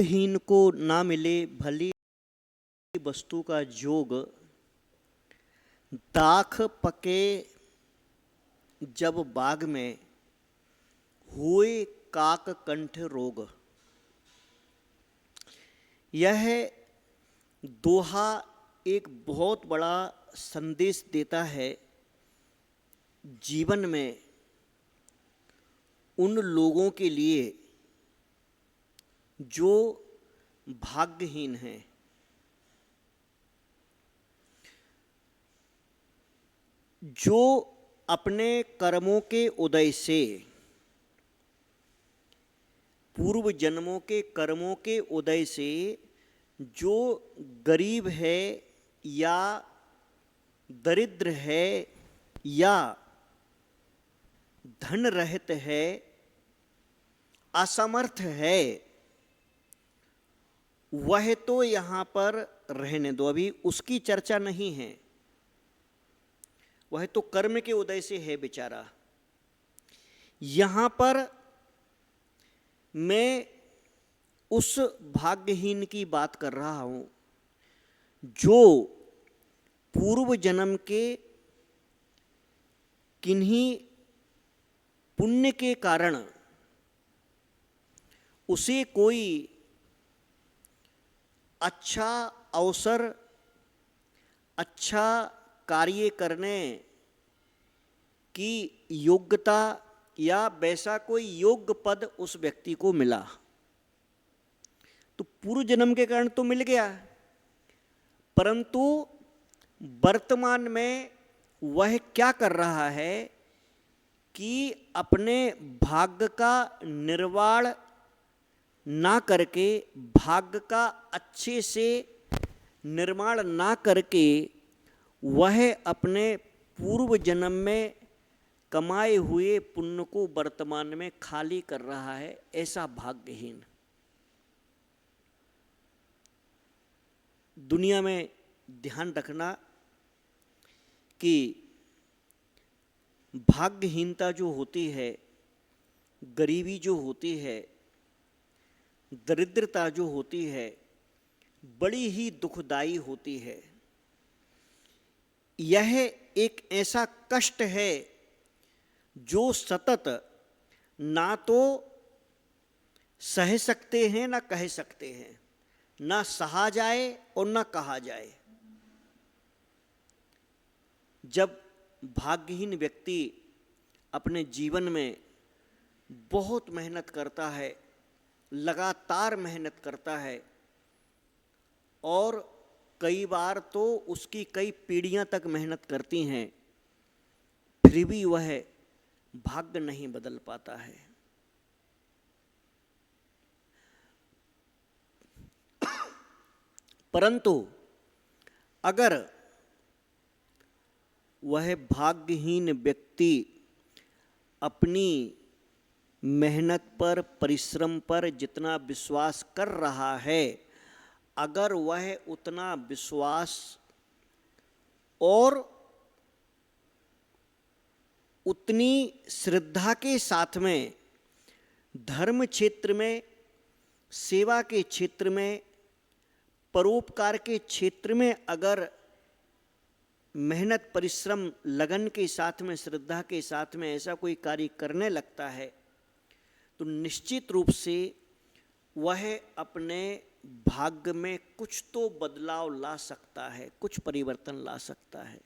हीन को ना मिले भली वस्तु का जोग, दाख पके जब बाग में हुए काक कंठ रोग। यह दोहा एक बहुत बड़ा संदेश देता है जीवन में उन लोगों के लिए जो भाग्यहीन हैं। जो अपने कर्मों के उदय से, पूर्व जन्मों के कर्मों के उदय से जो गरीब है या दरिद्र है या धन रहित है, असमर्थ है, वह तो यहाँ पर रहने दो, अभी उसकी चर्चा नहीं है। वह तो कर्म के उदय से है बेचारा। यहाँ पर मैं उस भाग्यहीन की बात कर रहा हूँ जो पूर्व जन्म के किन्हीं पुण्य के कारण उसे कोई अच्छा अवसर, अच्छा कार्य करने की योग्यता या वैसा कोई योग्य पद उस व्यक्ति को मिला, तो पूर्व जन्म के कारण तो मिल गया, परंतु वर्तमान में वह क्या कर रहा है कि अपने भाग्य का निर्वाण ना करके, भाग्य का अच्छे से निर्माण ना करके, वह अपने पूर्व जन्म में कमाए हुए पुण्य को वर्तमान में खाली कर रहा है। ऐसा भाग्यहीन दुनिया में ध्यान रखना कि भाग्यहीनता जो होती है, गरीबी जो होती है, दरिद्रता जो होती है, बड़ी ही दुखदाई होती है। यह एक ऐसा कष्ट है जो सतत ना तो सह सकते हैं ना कह सकते हैं, ना सहा जाए और ना कहा जाए। जब भाग्यहीन व्यक्ति अपने जीवन में बहुत मेहनत करता है, लगातार मेहनत करता है और कई बार तो उसकी कई पीढ़ियां तक मेहनत करती हैं, फिर भी वह भाग्य नहीं बदल पाता है। परंतु अगर वह भाग्यहीन व्यक्ति अपनी मेहनत पर, परिश्रम पर जितना विश्वास कर रहा है, अगर वह उतना विश्वास और उतनी श्रद्धा के साथ में धर्म क्षेत्र में, सेवा के क्षेत्र में, परोपकार के क्षेत्र में अगर मेहनत, परिश्रम, लगन के साथ में, श्रद्धा के साथ में ऐसा कोई कार्य करने लगता है, तो निश्चित रूप से वह अपने भाग्य में कुछ तो बदलाव ला सकता है, कुछ परिवर्तन ला सकता है।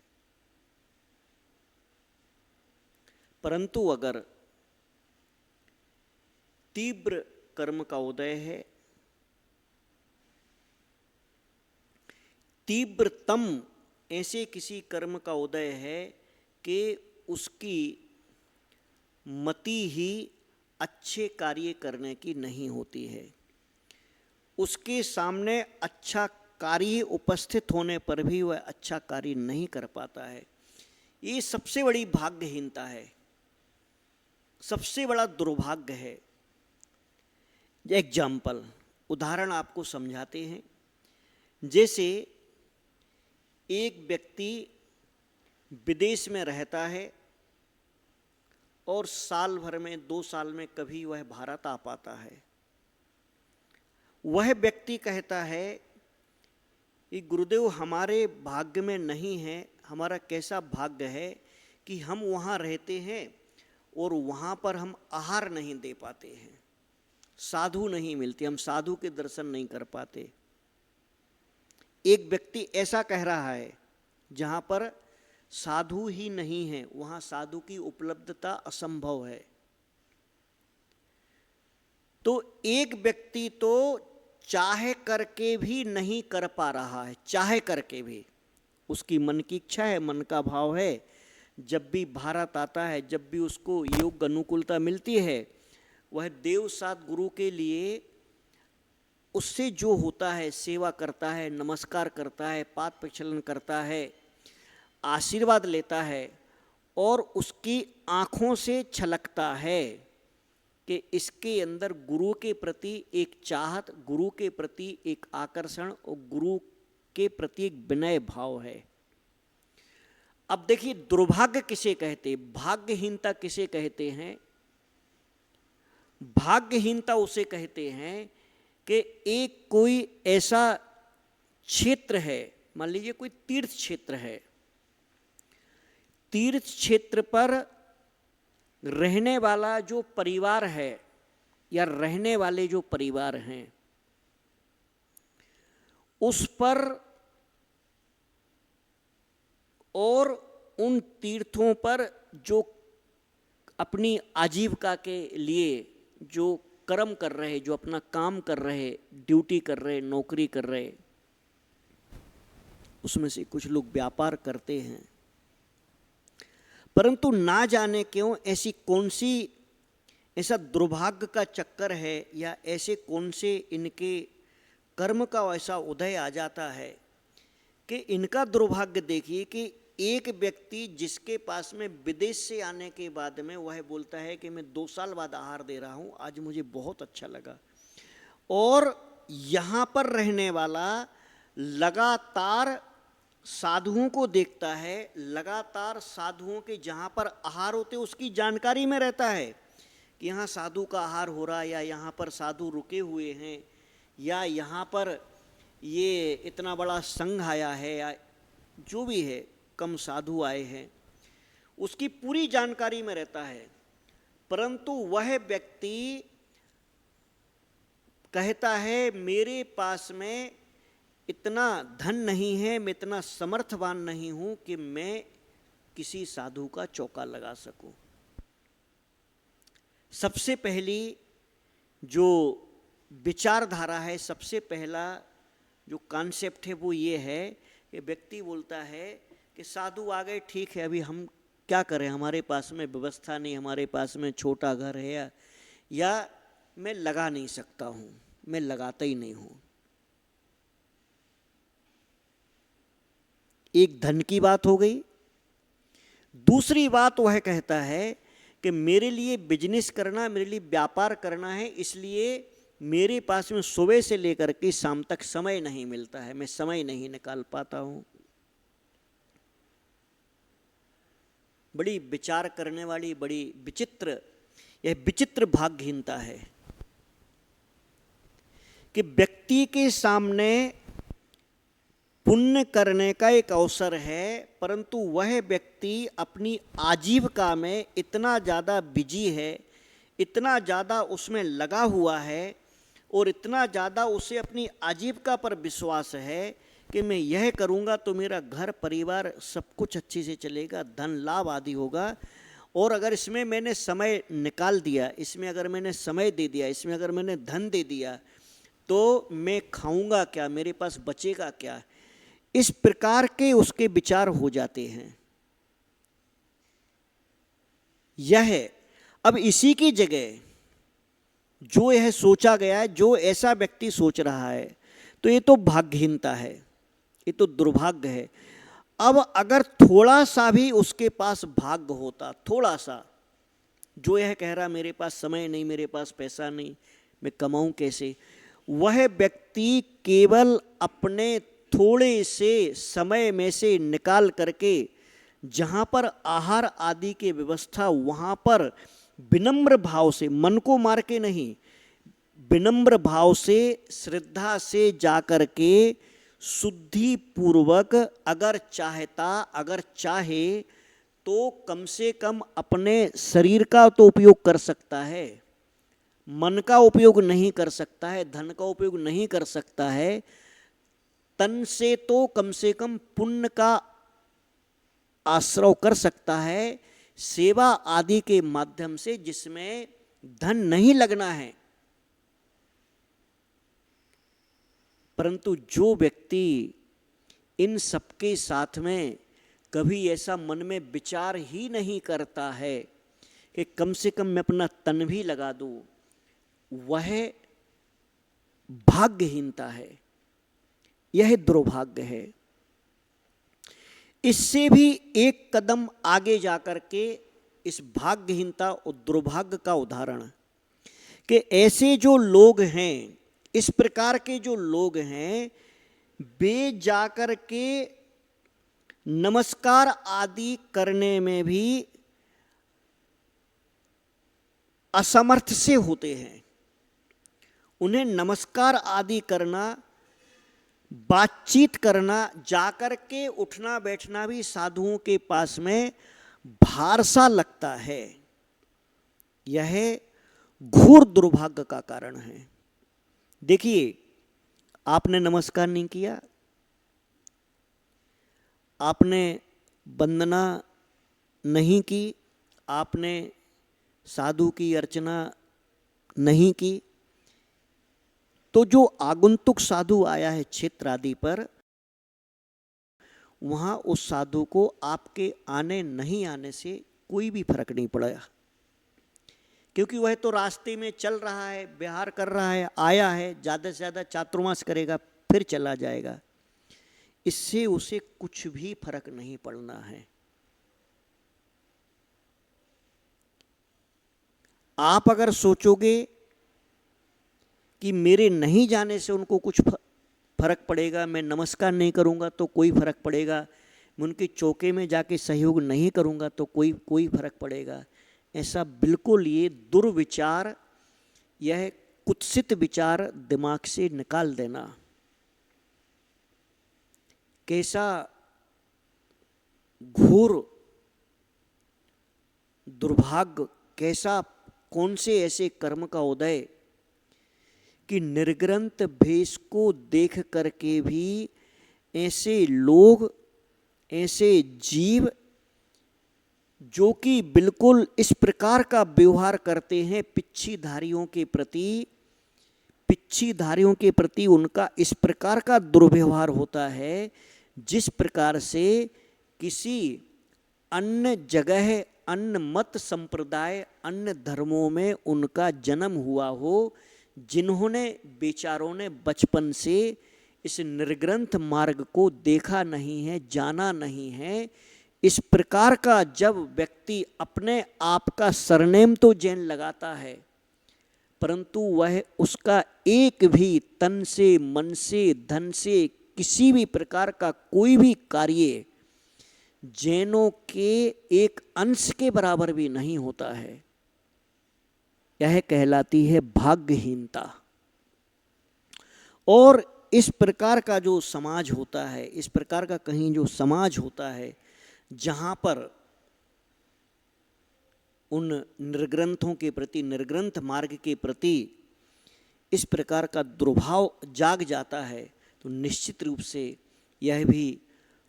परंतु अगर तीव्र कर्म का उदय है, तीव्रतम ऐसे किसी कर्म का उदय है कि उसकी मति ही अच्छे कार्य करने की नहीं होती है, उसके सामने अच्छा कार्य उपस्थित होने पर भी वह अच्छा कार्य नहीं कर पाता है, ये सबसे बड़ी भाग्यहीनता है, सबसे बड़ा दुर्भाग्य है। एग्जाम्पल, उदाहरण आपको समझाते हैं। जैसे एक व्यक्ति विदेश में रहता है और साल भर में, 2 साल में कभी वह भारत आ पाता है। वह व्यक्ति कहता है कि गुरुदेव हमारे भाग्य में नहीं है, हमारा कैसा भाग्य है कि हम वहाँ रहते हैं और वहाँ पर हम आहार नहीं दे पाते हैं, साधु नहीं मिलते, हम साधु के दर्शन नहीं कर पाते। एक व्यक्ति ऐसा कह रहा है जहाँ पर साधु ही नहीं है, वहाँ साधु की उपलब्धता असंभव है। तो एक व्यक्ति तो चाहे करके भी नहीं कर पा रहा है, चाहे करके भी, उसकी मन की इच्छा है, मन का भाव है, जब भी भारत आता है, जब भी उसको योग अनुकूलता मिलती है, वह देव सात गुरु के लिए उससे जो होता है सेवा करता है, नमस्कार करता है, पाद प्रक्षालन करता है, आशीर्वाद लेता है और उसकी आँखों से छलकता है कि इसके अंदर गुरु के प्रति एक चाहत, गुरु के प्रति एक आकर्षण और गुरु के प्रति एक विनय भाव है। अब देखिए दुर्भाग्य किसे कहते, भाग्यहीनता किसे कहते हैं? भाग्यहीनता उसे कहते हैं कि एक कोई ऐसा क्षेत्र है, मान लीजिए कोई तीर्थ क्षेत्र है, तीर्थ क्षेत्र पर रहने वाला जो परिवार है या रहने वाले जो परिवार हैं, उस पर और उन तीर्थों पर जो अपनी आजीविका के लिए जो कर्म कर रहे, जो अपना काम कर रहे, ड्यूटी कर रहे, नौकरी कर रहे, उसमें से कुछ लोग व्यापार करते हैं, परंतु ना जाने क्यों ऐसी कौन सी ऐसा दुर्भाग्य का चक्कर है या ऐसे कौन से इनके कर्म का ऐसा उदय आ जाता है कि इनका दुर्भाग्य देखिए कि एक व्यक्ति जिसके पास में विदेश से आने के बाद में वह बोलता है कि मैं 2 साल बाद आहार दे रहा हूँ, आज मुझे बहुत अच्छा लगा, और यहाँ पर रहने वाला लगातार साधुओं को देखता है, लगातार साधुओं के जहाँ पर आहार होते उसकी जानकारी में रहता है कि यहाँ साधु का आहार हो रहा है या यहाँ पर साधु रुके हुए हैं या यहाँ पर ये इतना बड़ा संघ आया है या जो भी है, कम साधु आए हैं, उसकी पूरी जानकारी में रहता है। परंतु वह व्यक्ति कहता है मेरे पास में इतना धन नहीं है, मैं इतना समर्थवान नहीं हूं कि मैं किसी साधु का चौका लगा सकूं। सबसे पहली जो विचारधारा है, सबसे पहला जो कॉन्सेप्ट है वो ये है कि व्यक्ति बोलता है कि साधु आ गए, ठीक है, अभी हम क्या करें, हमारे पास में व्यवस्था नहीं, हमारे पास में छोटा घर है या मैं लगा नहीं सकता हूँ, मैं लगाता ही नहीं हूँ। एक धन की बात हो गई। दूसरी बात वह कहता है कि मेरे लिए बिजनेस करना, मेरे लिए व्यापार करना है, इसलिए मेरे पास में सुबह से लेकर के शाम तक समय नहीं मिलता है, मैं समय नहीं निकाल पाता हूं। बड़ी विचार करने वाली, बड़ी विचित्र, यह विचित्र भाग्यहीनता है कि व्यक्ति के सामने पुण्य करने का एक अवसर है, परंतु वह व्यक्ति अपनी आजीविका में इतना ज़्यादा बिजी है, इतना ज़्यादा उसमें लगा हुआ है और इतना ज़्यादा उसे अपनी आजीविका पर विश्वास है कि मैं यह करूँगा तो मेरा घर परिवार सब कुछ अच्छे से चलेगा, धन लाभ आदि होगा, और अगर इसमें मैंने समय निकाल दिया, इसमें अगर मैंने समय दे दिया, इसमें अगर मैंने धन दे दिया तो मैं खाऊंगा क्या, मेरे पास बचेगा क्या। इस प्रकार के उसके विचार हो जाते हैं। यह अब इसी की जगह जो यह सोचा गया है, जो ऐसा व्यक्ति सोच रहा है, तो ये तो भाग्यहीनता है, ये तो दुर्भाग्य है। अब अगर थोड़ा सा भी उसके पास भाग्य होता, थोड़ा सा, जो यह कह रहा मेरे पास समय नहीं, मेरे पास पैसा नहीं, मैं कमाऊं कैसे, वह व्यक्ति केवल अपने थोड़े से समय में से निकाल करके जहाँ पर आहार आदि की व्यवस्था, वहाँ पर विनम्र भाव से, मन को मार के नहीं, विनम्र भाव से, श्रद्धा से जाकर के शुद्धि पूर्वक अगर चाहे तो कम से कम अपने शरीर का तो उपयोग कर सकता है, मन का उपयोग नहीं कर सकता है, धन का उपयोग नहीं कर सकता है, तन से तो कम से कम पुण्य का आश्रय कर सकता है, सेवा आदि के माध्यम से, जिसमें धन नहीं लगना है। परंतु जो व्यक्ति इन सबके साथ में कभी ऐसा मन में विचार ही नहीं करता है कि कम से कम मैं अपना तन भी लगा दूं, वह भाग्यहीनता है, यह दुर्भाग्य है। इससे भी एक कदम आगे जाकर के इस भाग्यहीनता और दुर्भाग्य का उदाहरण कि ऐसे जो लोग हैं, इस प्रकार के जो लोग हैं, वे जाकर के नमस्कार आदि करने में भी असमर्थ से होते हैं। उन्हें नमस्कार आदि करना, बातचीत करना, जाकर के उठना बैठना भी साधुओं के पास में भार सा लगता है। यह घोर दुर्भाग्य का कारण है। देखिए, आपने नमस्कार नहीं किया, आपने वंदना नहीं की, आपने साधु की अर्चना नहीं की, तो जो आगंतुक साधु आया है क्षेत्र आदि पर, वहाँ उस साधु को आपके आने नहीं आने से कोई भी फर्क नहीं पड़ा, क्योंकि वह तो रास्ते में चल रहा है, विहार कर रहा है, आया है, ज़्यादा से ज़्यादा चातुर्मास करेगा, फिर चला जाएगा। इससे उसे कुछ भी फर्क नहीं पड़ना है। आप अगर सोचोगे कि मेरे नहीं जाने से उनको कुछ फर्क पड़ेगा, मैं नमस्कार नहीं करूंगा तो कोई फर्क पड़ेगा, मैं उनके चौके में जाके सहयोग नहीं करूंगा तो कोई फर्क पड़ेगा, ऐसा बिल्कुल ये दुर्विचार, यह कुत्सित विचार दिमाग से निकाल देना। कैसा घोर दुर्भाग्य, कैसा कौन से ऐसे कर्म का उदय कि निर्ग्रंथ भेष को देख करके भी ऐसे लोग, ऐसे जीव जो कि बिल्कुल इस प्रकार का व्यवहार करते हैं पिच्छीधारियों के प्रति उनका इस प्रकार का दुर्व्यवहार होता है, जिस प्रकार से किसी अन्य जगह, अन्य मत संप्रदाय, अन्य धर्मों में उनका जन्म हुआ हो, जिन्होंने बेचारों ने बचपन से इस निर्ग्रंथ मार्ग को देखा नहीं है, जाना नहीं है। इस प्रकार का जब व्यक्ति अपने आप का सरनेम तो जैन लगाता है, परंतु वह उसका एक भी तन से, मन से, धन से किसी भी प्रकार का कोई भी कार्य जैनों के एक अंश के बराबर भी नहीं होता है, यह कहलाती है भाग्यहीनता। और इस प्रकार का जो समाज होता है, इस प्रकार का कहीं जो समाज होता है जहाँ पर उन निर्ग्रंथों के प्रति, निर्ग्रंथ मार्ग के प्रति इस प्रकार का दुर्भाव जाग जाता है, तो निश्चित रूप से यह भी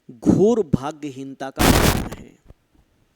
घोर भाग्यहीनता का कारण है।